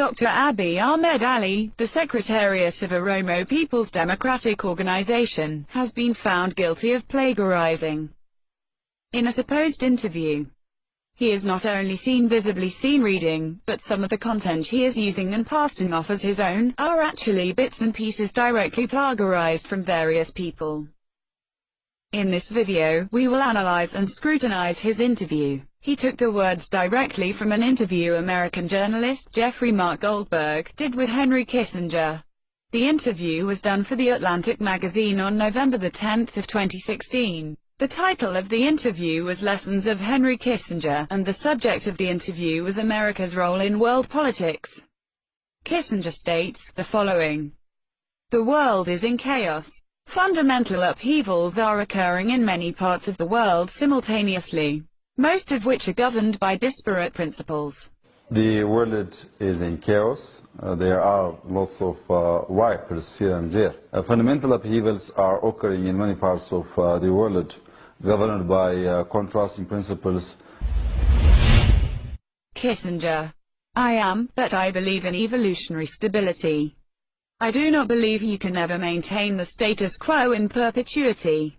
Dr. Abiy Ahmed Ali, the Secretariat of Oromo People's Democratic Organization, has been found guilty of plagiarizing. In a supposed interview, he is not only visibly seen reading, but some of the content he is using and passing off as his own, are actually bits and pieces directly plagiarized from various people. In this video, we will analyze and scrutinize his interview. He took the words directly from an interview American journalist Jeffrey Mark Goldberg did with Henry Kissinger. The interview was done for The Atlantic magazine on November 10, 2016. The title of the interview was Lessons of Henry Kissinger, and the subject of the interview was America's role in world politics. Kissinger states the following: "The world is in chaos. Fundamental upheavals are occurring in many parts of the world simultaneously, most of which are governed by disparate principles." The world is in chaos. There are lots of riots here and there. Fundamental upheavals are occurring in many parts of the world, governed by contrasting principles. Kissinger: but I believe in evolutionary stability. I do not believe you can ever maintain the status quo in perpetuity.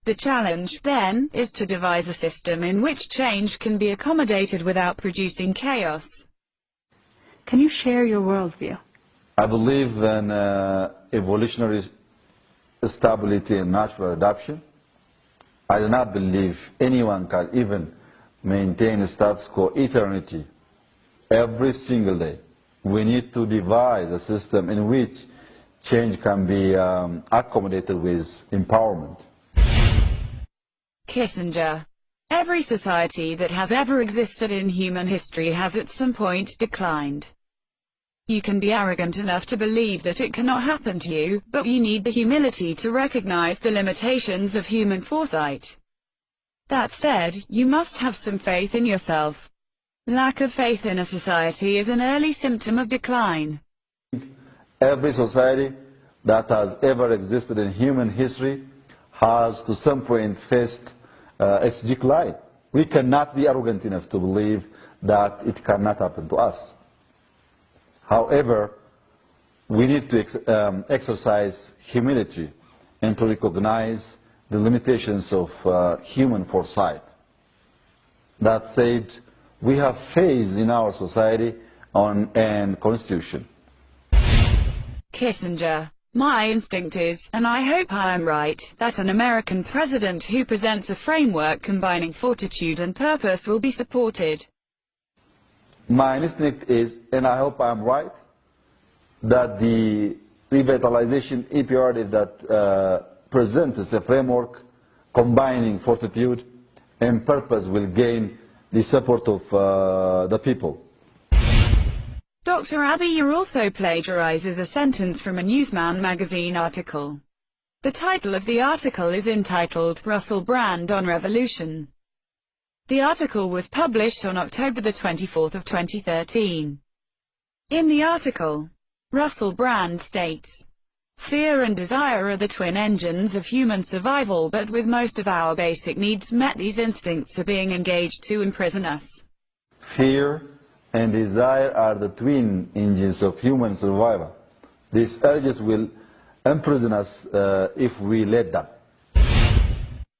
The challenge, then, is to devise a system in which change can be accommodated without producing chaos. Can you share your worldview? I believe in evolutionary stability and natural adaptation. I do not believe anyone can even maintain a status quo eternity. Every single day, we need to devise a system in which change can be accommodated with empowerment. Kissinger: every society that has ever existed in human history has at some point declined. You can be arrogant enough to believe that it cannot happen to you, but you need the humility to recognize the limitations of human foresight. That said, you must have some faith in yourself. Lack of faith in a society is an early symptom of decline. Every society that has ever existed in human history has to some point faced its decline. We cannot be arrogant enough to believe that it cannot happen to us. However, we need to exercise humility and to recognize the limitations of human foresight. That said, we have faith in our society and constitution. Kissinger: my instinct is, and I hope I am right, that an American president who presents a framework combining fortitude and purpose will be supported. My instinct is, and I hope I am right, that the revitalization imperative that presents a framework combining fortitude and purpose will gain the support of the people. Dr. Abiy also plagiarizes a sentence from a Newsman magazine article. The title of the article is entitled, "Russell Brand on Revolution." The article was published on October 24, 2013. In the article, Russell Brand states, "Fear and desire are the twin engines of human survival, but with most of our basic needs met, these instincts are being engaged to imprison us." Fear and desire are the twin engines of human survival. These urges will imprison us if we let them.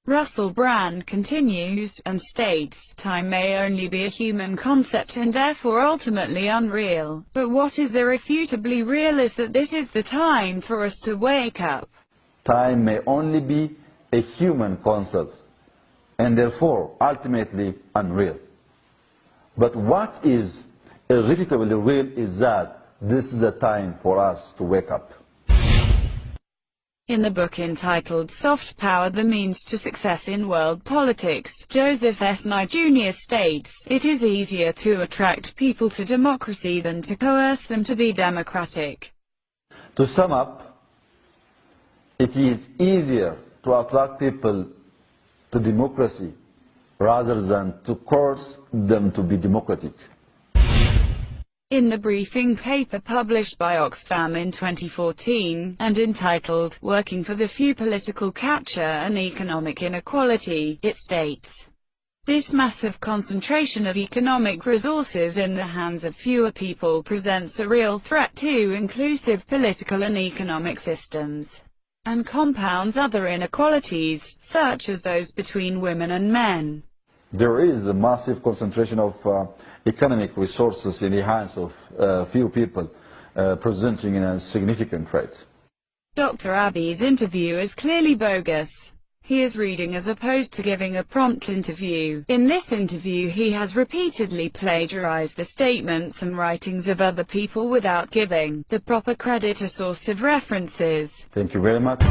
Russell Brand continues, and states, "Time may only be a human concept and therefore ultimately unreal, but what is irrefutably real is that this is the time for us to wake up." Time may only be a human concept and therefore ultimately unreal. But what is irrefutably real is that this is a time for us to wake up. In the book entitled Soft Power: The Means to Success in World Politics, Joseph S. Nye Jr. states, "It is easier to attract people to democracy than to coerce them to be democratic." To sum up, it is easier to attract people to democracy rather than to coerce them to be democratic. In the briefing paper published by Oxfam in 2014, and entitled, "Working for the Few: Political Capture and Economic Inequality," it states, This massive concentration of economic resources in the hands of fewer people presents a real threat to inclusive political and economic systems, and compounds other inequalities, such as those between women and men. There is a massive concentration of economic resources in the hands of few people, presenting a significant threat. Dr. Abiy's interview is clearly bogus. He is reading as opposed to giving a prompt interview. In this interview he has repeatedly plagiarized the statements and writings of other people without giving the proper credit or source of references. Thank you very much.